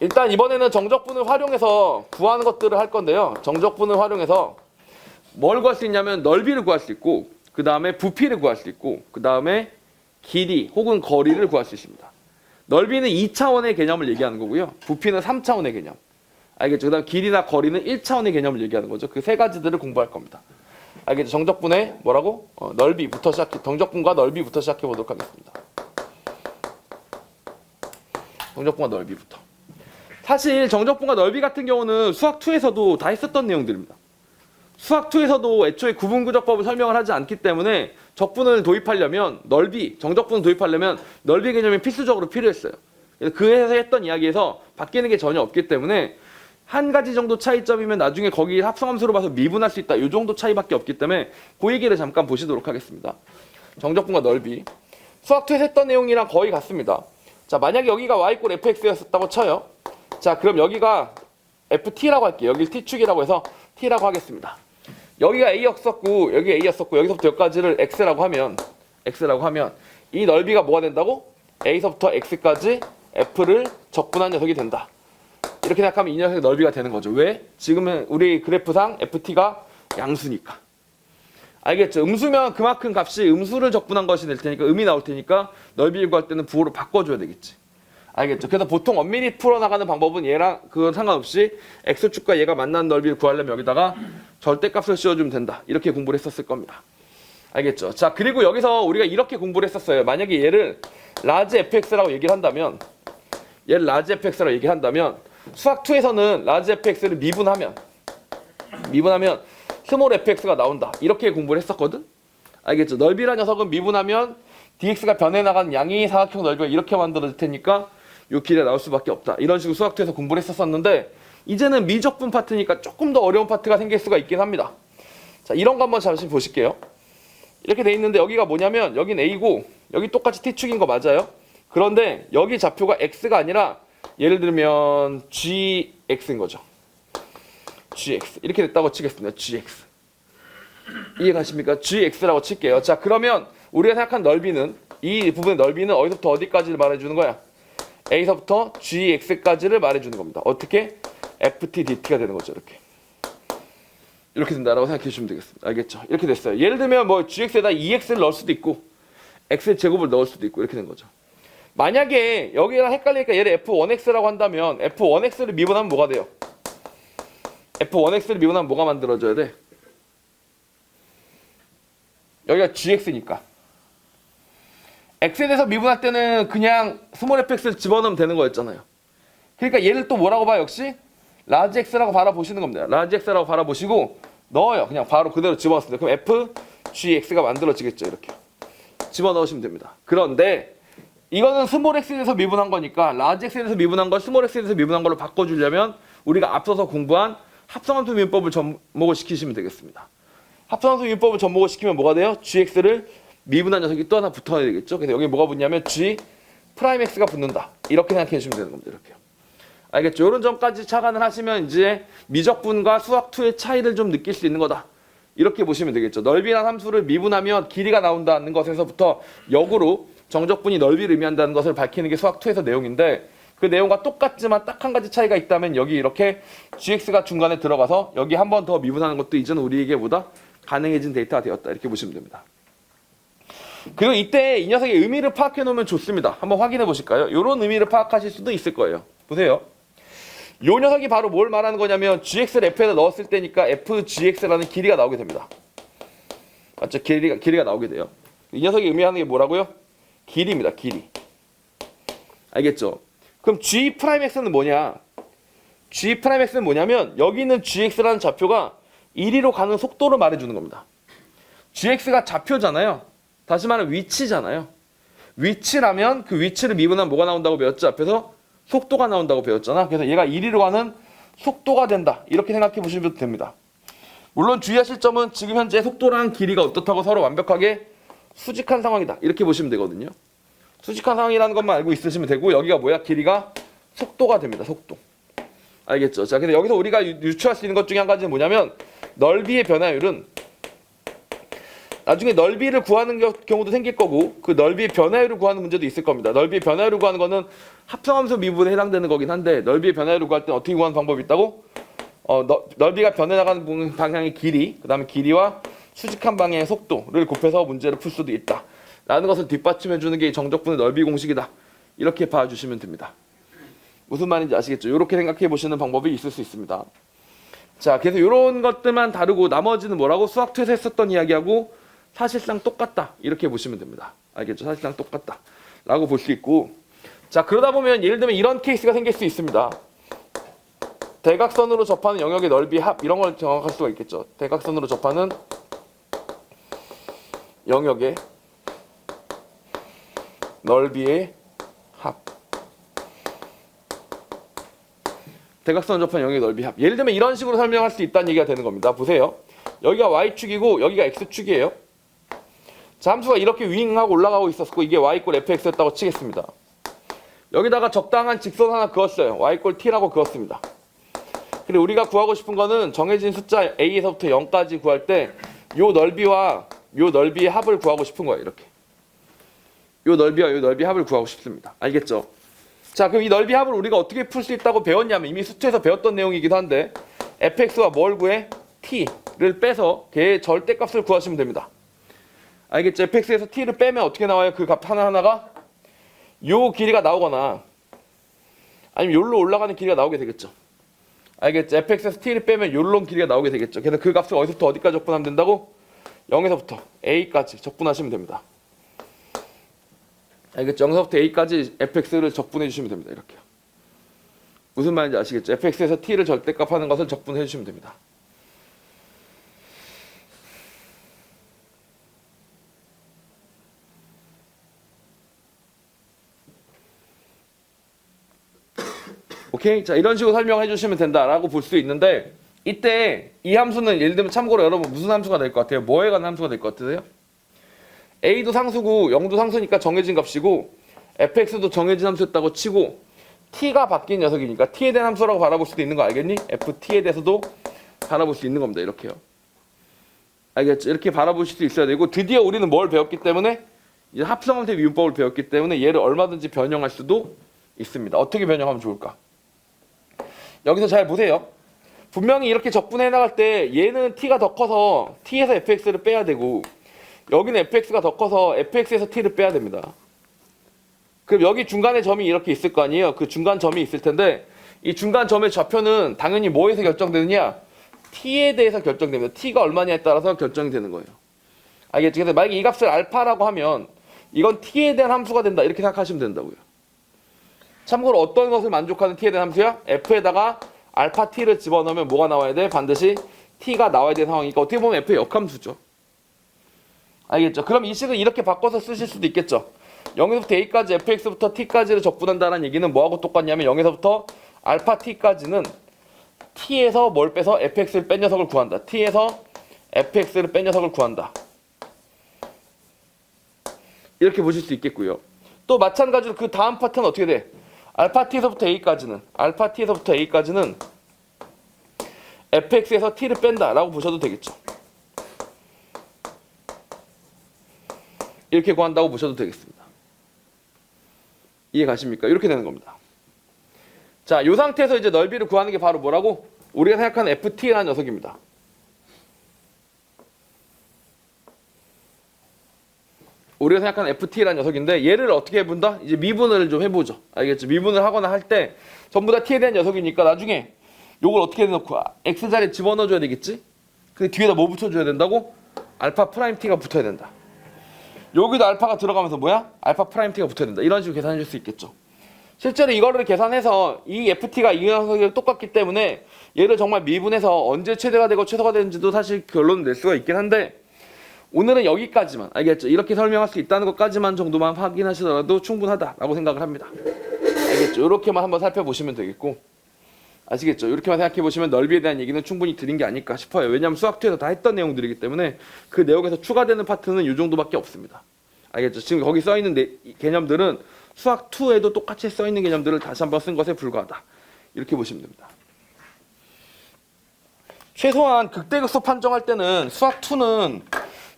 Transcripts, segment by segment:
일단 이번에는 정적분을 활용해서 구하는 것들을 할 건데요. 정적분을 활용해서 뭘 구할 수 있냐면 넓이를 구할 수 있고, 그 다음에 부피를 구할 수 있고, 그 다음에 길이 혹은 거리를 구할 수 있습니다. 넓이는 2차원의 개념을 얘기하는 거고요. 부피는 3차원의 개념. 알겠죠? 그 다음 길이나 거리는 1차원의 개념을 얘기하는 거죠. 그 세 가지들을 공부할 겁니다. 알겠죠? 정적분의 뭐라고? 넓이부터 정적분과 넓이부터 시작해 보도록 하겠습니다. 정적분과 넓이부터. 사실 정적분과 넓이 같은 경우는 수학2에서도 다 했었던 내용들입니다. 수학2에서도 애초에 구분구적법을 설명을 하지 않기 때문에 적분을 도입하려면 정적분을 도입하려면 넓이 개념이 필수적으로 필요했어요. 그래서 그에서 했던 이야기에서 바뀌는 게 전혀 없기 때문에 한 가지 정도 차이점이면 나중에 거기 합성함수로 봐서 미분할 수 있다. 이 정도 차이밖에 없기 때문에 그 얘기를 잠깐 보시도록 하겠습니다. 정적분과 넓이. 수학2에서 했던 내용이랑 거의 같습니다. 자, 만약에 여기가 y = fx였었다고 쳐요. 자, 그럼 여기가 ft라고 할게요. 여기 t축이라고 해서 t라고 하겠습니다. 여기가 a였었고, 여기 a였었고, 여기서부터 여기까지를 x라고 하면 이 넓이가 뭐가 된다고? a서부터 x까지 f를 적분한 녀석이 된다. 이렇게 생각하면 이 녀석의 넓이가 되는 거죠. 왜? 지금은 우리 그래프상 ft가 양수니까. 알겠죠? 음수면 그만큼 값이 음수를 적분한 것이 될 테니까 음이 나올 테니까 넓이를 구할 때는 부호로 바꿔줘야 되겠지. 알겠죠? 그래서 보통 엄밀히 풀어나가는 방법은 얘랑 그건 상관없이 x축과 얘가 만나는 넓이를 구하려면 여기다가 절대값을 씌워주면 된다. 이렇게 공부를 했었을 겁니다. 알겠죠? 자, 그리고 여기서 우리가 이렇게 공부를 했었어요. 만약에 얘를 라지 fx라고 얘기를 한다면 수학2에서는 라지 fx를 미분하면 스몰 fx가 나온다. 이렇게 공부를 했었거든? 알겠죠? 넓이란 녀석은 미분하면 dx가 변해나가는 양이 사각형 넓이가 이렇게 만들어질 테니까 이 길이가 나올 수밖에 없다. 이런 식으로 수학2에서 공부를 했었는데 이제는 미적분 파트니까 조금 더 어려운 파트가 생길 수가 있긴 합니다. 자, 이런 거 한번 잠시 보실게요. 이렇게 돼 있는데 여기가 뭐냐면 여긴 a고 여기 똑같이 t축인 거 맞아요? 그런데 여기 좌표가 x가 아니라 예를 들면 gx인 거죠. gx 이렇게 됐다고 치겠습니다. gx 이해가십니까? gx라고 칠게요. 자, 그러면 우리가 생각한 넓이는 이 부분의 넓이는 어디서부터 어디까지를 말해주는 거야? a서부터 gx까지를 말해주는 겁니다. 어떻게? ft dt가 되는 거죠. 이렇게 된다라고 생각해 주시면 되겠습니다. 알겠죠? 이렇게 됐어요. 예를 들면 뭐 gx에다 2x를 넣을 수도 있고 x의 제곱을 넣을 수도 있고 이렇게 된 거죠. 만약에 여기랑 헷갈리니까 얘를 f1x라고 한다면 f1x를 미분하면 뭐가 돼요? f1x를 미분하면 뭐가 만들어져야 돼? 여기가 gx니까 x에 대해서 미분할 때는 그냥 스몰 fx를 집어넣으면 되는 거였잖아요. 그러니까 얘를 또 뭐라고 봐요? 역시 라지 x라고 바라보시는 겁니다. 라지 x라고 바라보시고 넣어요. 그냥 바로 그대로 집어넣습니다. 그럼 f gx가 만들어지겠죠. 이렇게 집어넣으시면 됩니다. 그런데 이거는 스몰 x에 대해서 미분한 거니까 라지 x에 대해서 미분한 걸 스몰 x에 대해서 미분한 걸로 바꿔주려면 우리가 앞서서 공부한 합성함수 미분법을 접목을 시키시면 되겠습니다. 합성함수 미분법을 접목을 시키면 뭐가 돼요? gx를 미분한 녀석이 또 하나 붙어야 되겠죠. 그래서 여기 뭐가 붙냐면 g 프라임 x가 붙는다. 이렇게 생각해 주시면 되는 겁니다. 이렇게요. 알겠죠? 이런 점까지 착안을 하시면 이제 미적분과 수학2의 차이를 좀 느낄 수 있는 거다. 이렇게 보시면 되겠죠. 넓이란 함수를 미분하면 길이가 나온다는 것에서부터 역으로 정적분이 넓이를 의미한다는 것을 밝히는 게 수학2에서 내용인데 그 내용과 똑같지만 딱 한 가지 차이가 있다면 여기 이렇게 gx가 중간에 들어가서 여기 한 번 더 미분하는 것도 이제는 우리에게 보다 가능해진 데이터가 되었다. 이렇게 보시면 됩니다. 그리고 이때 이 녀석의 의미를 파악해 놓으면 좋습니다. 한번 확인해 보실까요? 이런 의미를 파악하실 수도 있을 거예요. 보세요. 이 녀석이 바로 뭘 말하는 거냐면 gx를 f에다 넣었을 때니까 fgx라는 길이가 나오게 됩니다. 맞죠? 길이가 나오게 돼요. 이 녀석이 의미하는 게 뭐라고요? 길이입니다. 길이. 알겠죠? 그럼 g'x는 뭐냐? g'x는 뭐냐면 여기 있는 gx라는 좌표가 이리로 가는 속도를 말해주는 겁니다. gx가 좌표잖아요. 다시 말하면 위치잖아요. 위치라면 그 위치를 미분하면 뭐가 나온다고 배웠죠? 앞에서 속도가 나온다고 배웠잖아. 그래서 얘가 이리로 가는 속도가 된다. 이렇게 생각해 보시면 됩니다. 물론 주의하실 점은 지금 현재 속도랑 길이가 어떻다고 서로 완벽하게 수직한 상황이다. 이렇게 보시면 되거든요. 수직한 상황이라는 것만 알고 있으시면 되고 여기가 뭐야? 길이가 속도가 됩니다. 속도. 알겠죠? 자, 근데 여기서 우리가 유추할 수 있는 것 중에 한 가지는 뭐냐면 넓이의 변화율은 나중에 넓이를 구하는 경우도 생길 거고 그 넓이의 변화율을 구하는 문제도 있을 겁니다. 넓이의 변화율을 구하는 거는 합성함수 미분에 해당되는 거긴 한데 넓이의 변화율을 구할 때는 어떻게 구하는 방법이 있다고? 넓이가 변해나가는 방향의 길이, 그 다음에 길이와 수직한 방향의 속도를 곱해서 문제를 풀 수도 있다 라는 것을 뒷받침해주는 게 이 정적분의 넓이 공식이다. 이렇게 봐주시면 됩니다. 무슨 말인지 아시겠죠? 이렇게 생각해 보시는 방법이 있을 수 있습니다. 자, 그래서 이런 것들만 다르고 나머지는 뭐라고? 수학2에서 했었던 이야기하고 사실상 똑같다 이렇게 보시면 됩니다. 알겠죠? 사실상 똑같다 라고 볼 수 있고, 자, 그러다 보면 예를 들면 이런 케이스가 생길 수 있습니다. 대각선으로 접하는 영역의 넓이 합, 이런 걸 정확할 수가 있겠죠. 대각선으로 접하는 영역의 넓이의 합, 대각선으로 접하는 영역의 넓이 합. 예를 들면 이런 식으로 설명할 수 있다는 얘기가 되는 겁니다. 보세요. 여기가 y축이고 여기가 x축이에요. 자, 함수가 이렇게 윙하고 올라가고 있었고 이게 y = fx였다고 치겠습니다. 여기다가 적당한 직선 하나 그었어요. y = t라고 그었습니다. 그리고 우리가 구하고 싶은 거는 정해진 숫자 a에서부터 0까지 구할 때 요 넓이와 요 넓이의 합을 구하고 싶은 거예요. 이렇게 요 넓이와 요 넓이의 합을 구하고 싶습니다. 알겠죠? 자, 그럼 이 넓이 합을 우리가 어떻게 풀 수 있다고 배웠냐면 이미 수투에서 배웠던 내용이기도 한데 fx와 뭘 구해? t를 빼서 걔의 절대값을 구하시면 됩니다. 알겠죠? fx에서 t를 빼면 어떻게 나와요? 그 값 하나하나가 요 길이가 나오거나 아니면 요로 올라가는 길이가 나오게 되겠죠. 알겠죠? fx에서 t를 빼면 요런 길이가 나오게 되겠죠. 그래서 그 값을 어디서부터 어디까지 적분하면 된다고? 0에서부터 a까지 적분하시면 됩니다. 알겠죠? 0에서부터 a까지 fx를 적분해 주시면 됩니다. 이렇게요. 무슨 말인지 아시겠죠? fx에서 t를 절대값 하는 것을 적분해 주시면 됩니다. 오케이? 자, 이런 식으로 설명해 주시면 된다라고 볼 수 있는데 이때 이 함수는 예를 들면 참고로 여러분 무슨 함수가 될 것 같아요? 뭐에 관한 함수가 될 것 같으세요? a도 상수고 0도 상수니까 정해진 값이고 fx도 정해진 함수였다고 치고 t가 바뀐 녀석이니까 t에 대한 함수라고 바라볼 수도 있는 거 알겠니? ft에 대해서도 바라볼 수 있는 겁니다. 이렇게요. 알겠죠? 이렇게 바라보실 수 있어야 되고 드디어 우리는 뭘 배웠기 때문에 이제 합성함수의 미분법을 배웠기 때문에 얘를 얼마든지 변형할 수도 있습니다. 어떻게 변형하면 좋을까? 여기서 잘 보세요. 분명히 이렇게 적분해 나갈 때 얘는 t가 더 커서 t에서 fx를 빼야 되고 여기는 fx가 더 커서 fx에서 t를 빼야 됩니다. 그럼 여기 중간에 점이 이렇게 있을 거 아니에요? 그 중간 점이 있을 텐데 이 중간 점의 좌표는 당연히 뭐에서 결정되느냐? t에 대해서 결정됩니다. t가 얼마냐에 따라서 결정이 되는 거예요. 알겠죠? 그래서 만약에 이 값을 알파라고 하면 이건 t에 대한 함수가 된다 이렇게 생각하시면 된다고요. 참고로 어떤 것을 만족하는 t에 대한 함수야? f에다가 알파 t를 집어넣으면 뭐가 나와야 돼? 반드시 t가 나와야 되는 상황이니까 어떻게 보면 f의 역함수죠. 알겠죠? 그럼 이 식을 이렇게 바꿔서 쓰실 수도 있겠죠. 0에서부터 a까지 fx부터 t까지를 적분한다는 얘기는 뭐하고 똑같냐면 0에서부터 알파 t까지는 t에서 뭘 빼서 fx를 뺀 녀석을 구한다. t에서 fx를 뺀 녀석을 구한다. 이렇게 보실 수 있겠고요. 또 마찬가지로 그 다음 파트는 어떻게 돼? 알파 t에서부터 a까지는 fx에서 t를 뺀다 라고 보셔도 되겠죠. 이렇게 구한다고 보셔도 되겠습니다. 이해 가십니까? 이렇게 되는 겁니다. 자, 이 상태에서 이제 넓이를 구하는 게 바로 뭐라고? 우리가 생각하는 ft라는 녀석입니다. 우리가 생각하는 ft라는 녀석인데 얘를 어떻게 해본다? 이제 미분을 좀 해보죠. 알겠죠? 미분을 하거나 할 때 전부 다 t에 대한 녀석이니까 나중에 요걸 어떻게 해놓고 x자리에 집어넣어줘야 되겠지? 근데 뒤에다 뭐 붙여줘야 된다고? 알파 프라임 t가 붙어야 된다. 여기도 알파가 들어가면서 뭐야? 알파 프라임 t가 붙어야 된다. 이런 식으로 계산해 줄 수 있겠죠. 실제로 이거를 계산해서 이 ft가 이 녀석이랑 똑같기 때문에 얘를 정말 미분해서 언제 최대가 되고 최소가 되는지도 사실 결론을 낼 수가 있긴 한데 오늘은 여기까지만, 알겠죠? 이렇게 설명할 수 있다는 것까지만 정도만 확인하시더라도 충분하다라고 생각을 합니다. 알겠죠? 이렇게만 한번 살펴보시면 되겠고, 아시겠죠? 이렇게만 생각해보시면 넓이에 대한 얘기는 충분히 드린 게 아닐까 싶어요. 왜냐하면 수학2에서 다 했던 내용들이기 때문에 그 내용에서 추가되는 파트는 이 정도밖에 없습니다. 알겠죠? 지금 거기 써있는 개념들은 수학2에도 똑같이 써있는 개념들을 다시 한번 쓴 것에 불과하다. 이렇게 보시면 됩니다. 최소한 극대극소 판정할 때는 수학2는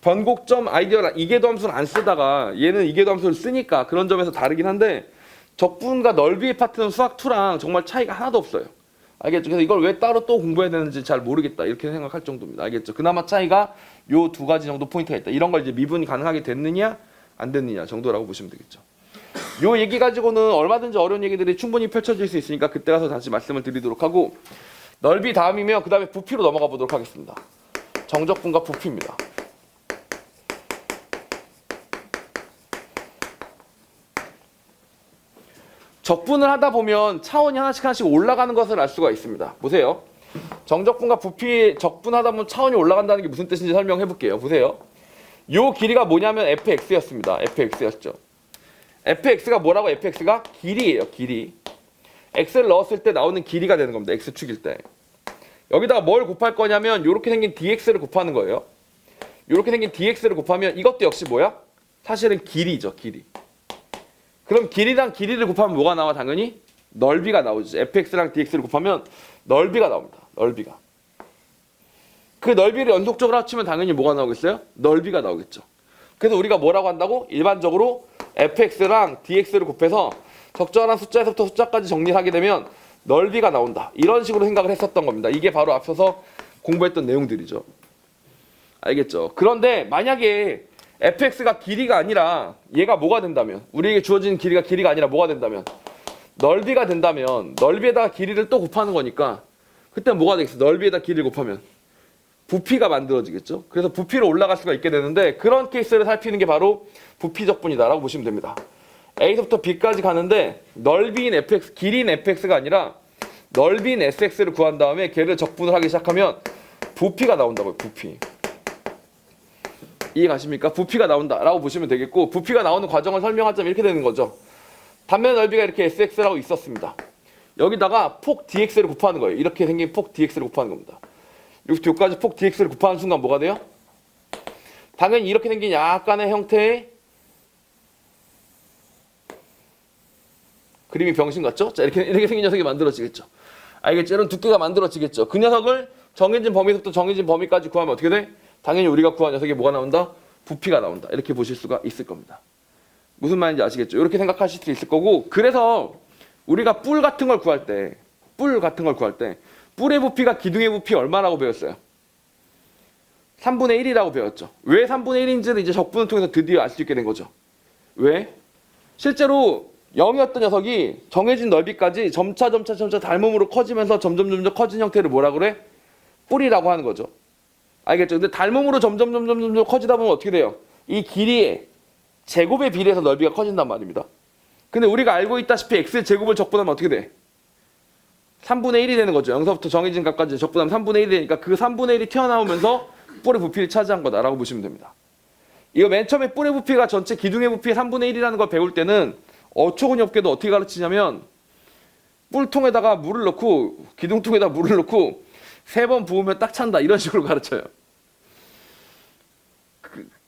변곡점 아이디어 이계도 함수를 안 쓰다가 얘는 이계도 함수를 쓰니까 그런 점에서 다르긴 한데 적분과 넓이의 파트는 수학 2랑 정말 차이가 하나도 없어요. 알겠죠? 그래서 이걸 왜 따로 또 공부해야 되는지 잘 모르겠다 이렇게 생각할 정도입니다. 알겠죠? 그나마 차이가 요 두 가지 정도 포인트가 있다. 이런 걸 이제 미분이 가능하게 됐느냐 안 됐느냐 정도라고 보시면 되겠죠. 요 얘기 가지고는 얼마든지 어려운 얘기들이 충분히 펼쳐질 수 있으니까 그때 가서 다시 말씀을 드리도록 하고 넓이 다음이면 그 다음에 부피로 넘어가 보도록 하겠습니다. 정적분과 부피입니다. 적분을 하다 보면 차원이 하나씩 올라가는 것을 알 수가 있습니다. 보세요. 정적분과 부피 적분하다 보면 차원이 올라간다는 게 무슨 뜻인지 설명해 볼게요. 보세요. 요 길이가 뭐냐면 fx였습니다. fx였죠. fx가 뭐라고? fx가 길이에요. 길이. x를 넣었을 때 나오는 길이가 되는 겁니다. x축일 때. 여기다가 뭘 곱할 거냐면 이렇게 생긴 dx를 곱하는 거예요. 이렇게 생긴 dx를 곱하면 이것도 역시 뭐야? 사실은 길이죠. 길이. 그럼 길이랑 길이를 곱하면 뭐가 나와? 당연히 넓이가 나오죠. fx랑 dx를 곱하면 넓이가 나옵니다. 넓이가. 그 넓이를 연속적으로 합치면 당연히 뭐가 나오겠어요? 넓이가 나오겠죠. 그래서 우리가 뭐라고 한다고? 일반적으로 fx랑 dx를 곱해서 적절한 숫자에서부터 숫자까지 정리를 하게 되면 넓이가 나온다. 이런 식으로 생각을 했었던 겁니다. 이게 바로 앞서서 공부했던 내용들이죠. 알겠죠? 그런데 만약에 fx가 길이가 아니라 얘가 뭐가 된다면, 우리에게 주어진 길이가 아니라 뭐가 된다면, 넓이가 된다면 넓이에다가 길이를 또 곱하는 거니까 그때 뭐가 되겠어? 넓이에다 길이를 곱하면 부피가 만들어지겠죠. 그래서 부피로 올라갈 수가 있게 되는데 그런 케이스를 살피는 게 바로 부피 적분이다라고 보시면 됩니다. A서부터 B까지 가는데 넓이인 fx, 길이인 fx가 아니라 넓이인 sx를 구한 다음에 걔를 적분을 하기 시작하면 부피가 나온다고요. 부피. 이해 가십니까? 부피가 나온다라고 보시면 되겠고, 부피가 나오는 과정을 설명하자면 이렇게 되는 거죠. 단면 넓이가 이렇게 sx라고 있었습니다. 여기다가 폭 dx를 곱하는 거예요. 이렇게 생긴 폭 dx를 곱하는 겁니다. 여기부터 여기까지 폭 dx를 곱하는 순간 뭐가 돼요? 당연히 이렇게 생긴 약간의 형태의 그림이 병신 같죠? 자, 이렇게 생긴 녀석이 만들어지겠죠. 알겠죠? 이런 두께가 만들어지겠죠. 그 녀석을 정해진 범위부터 정해진 범위까지 구하면 어떻게 돼? 당연히 우리가 구한 녀석이 뭐가 나온다? 부피가 나온다. 이렇게 보실 수가 있을 겁니다. 무슨 말인지 아시겠죠? 이렇게 생각하실 수 있을 거고, 그래서 우리가 뿔 같은 걸 구할 때 뿔의 부피가 기둥의 부피 얼마라고 배웠어요? 3분의 1이라고 배웠죠. 왜 3분의 1인지를 이제 적분을 통해서 드디어 알 수 있게 된 거죠. 왜? 실제로 0이었던 녀석이 정해진 넓이까지 점차 닮음으로 커지면서 점점 커진 형태를 뭐라 그래? 뿔이라고 하는 거죠. 알겠죠? 근데 닮음으로 점점 커지다 보면 어떻게 돼요? 이 길이의 제곱에 비례해서 넓이가 커진단 말입니다. 근데 우리가 알고 있다시피 x의 제곱을 적분하면 어떻게 돼? 3분의 1이 되는 거죠. 0서부터 정해진 값까지 적분하면 3분의 1이 되니까 그 3분의 1이 튀어나오면서 뿔의 부피를 차지한 거다라고 보시면 됩니다. 이거 맨 처음에 뿔의 부피가 전체 기둥의 부피의 3분의 1이라는 걸 배울 때는 어처구니 없게도 어떻게 가르치냐면 뿔통에다가 물을 넣고 기둥통에다 물을 넣고 3번 부으면 딱 찬다 이런 식으로 가르쳐요.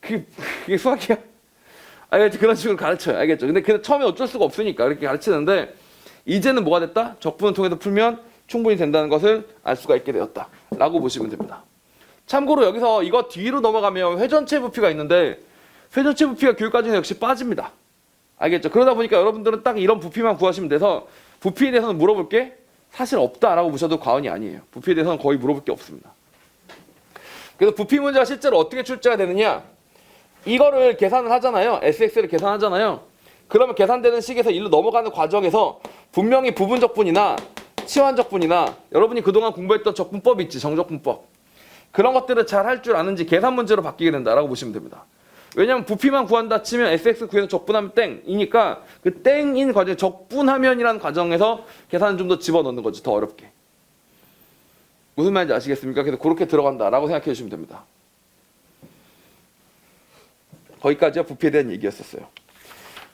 그게 수학이야? 알겠죠? 그런 식으로 가르쳐요. 알겠죠? 근데 처음에 어쩔 수가 없으니까 그렇게 가르치는데 이제는 뭐가 됐다? 적분을 통해서 풀면 충분히 된다는 것을 알 수가 있게 되었다 라고 보시면 됩니다. 참고로 여기서 이거 뒤로 넘어가면 회전체 부피가 있는데 회전체 부피가 교육과정에 역시 빠집니다. 알겠죠? 그러다 보니까 여러분들은 딱 이런 부피만 구하시면 돼서 부피에 대해서는 물어볼 게 사실 없다라고 보셔도 과언이 아니에요. 부피에 대해서는 거의 물어볼 게 없습니다. 그래서 부피 문제가 실제로 어떻게 출제가 되느냐? 이거를 계산을 하잖아요. SX를 계산하잖아요. 그러면 계산되는 식에서 일로 넘어가는 과정에서 분명히 부분적분이나 치환적분이나 여러분이 그동안 공부했던 적분법 있지, 정적분법. 그런 것들을 잘 할 줄 아는지 계산 문제로 바뀌게 된다라고 보시면 됩니다. 왜냐하면 부피만 구한다 치면 SX 구해서 적분하면 땡이니까 그 땡인 과정, 적분하면이라는 과정에서 계산을 좀 더 집어넣는 거지, 더 어렵게. 무슨 말인지 아시겠습니까? 그래서 그렇게 들어간다라고 생각해 주시면 됩니다. 거기까지가 부피에 대한 얘기였었어요.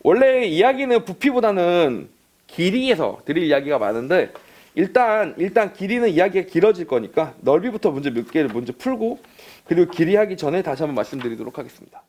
원래 이야기는 부피보다는 길이에서 드릴 이야기가 많은데 일단 길이는 이야기가 길어질 거니까 넓이부터 문제 몇 개를 먼저 풀고 그리고 길이 하기 전에 다시 한번 말씀드리도록 하겠습니다.